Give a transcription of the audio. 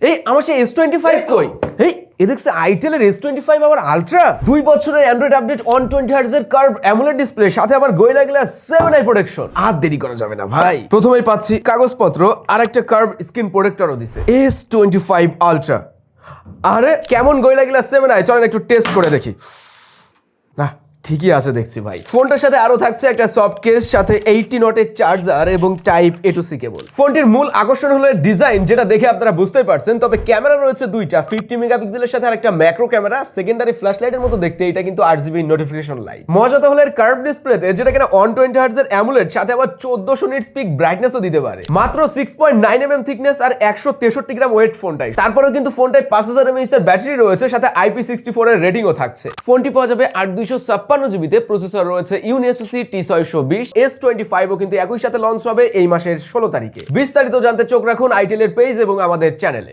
এই আমার সেই S25 কই? এই দেখছে আইটেলের S25 আবার আলট্রা 2 বছরের অ্যান্ড্রয়েড আপডেট 120 হার্টজ এর কার্ভ অ্যামোলেড ডিসপ্লে সাথে আবার গোরিলা গ্লাস 7i প্রোটেকশন। আর দেরি করা যাবে না ভাই, প্রথমেই পাচ্ছি কাগজপত্র আর একটা কার্ভ স্ক্রিন প্রোটেক্টরও দিছে। S25 আলট্রা, আরে কেমন গোরিলা গ্লাস 7i, চলেন একটু টেস্ট করে দেখি। না ঠিকই আছে দেখছি ভাই। ফোনটার সাথে আরো থাকছে একটা সফট কেস, সাথে 80 ওয়াটের চার্জার এবং টাইপ A to C কেবল। ফোনটির মূল আকর্ষণ হলো ডিজাইন, যেটা দেখে আপনারা বুঝতেই পারছেন। তবে ক্যামেরা রয়েছে দুইটা, 50 মেগাপিক্সেলের সাথে আর একটা ম্যাক্রো ক্যামেরা। সেকেন্ডারি ফ্ল্যাশ লাইটের মতো দেখতে, এটা কিন্তু RGB নোটিফিকেশন লাইট। মজা তো হলো এর কার্ভ ডিসপ্লেতে, যেটা কিনা 120 হার্টজ এর অ্যামোলেড সাথে আবার 1400 নিটস পিক ব্রাইটনেসও দিতে পারে। মাত্র 6.9 mm থিকনেস আর 163 গ্রাম ওয়েট ফোনটাই। তারপরেও কিন্তু ফোনটায় 5000 mAh এর ব্যাটারি রয়েছে, সাথে IP64 এর রেটিংও থাকছে। ফোনটি পাওয়া যাবে 8256 জিবিতে, প্রসেসর রয়েছে UniSoC T620। S25 ও কিন্তু একই সাথে লঞ্চ হবে এই মাসের 16 তারিখে। বিস্তারিত জানতে চোখ রাখুন আইটেলের পেজ এবং আমাদের চ্যানেলে।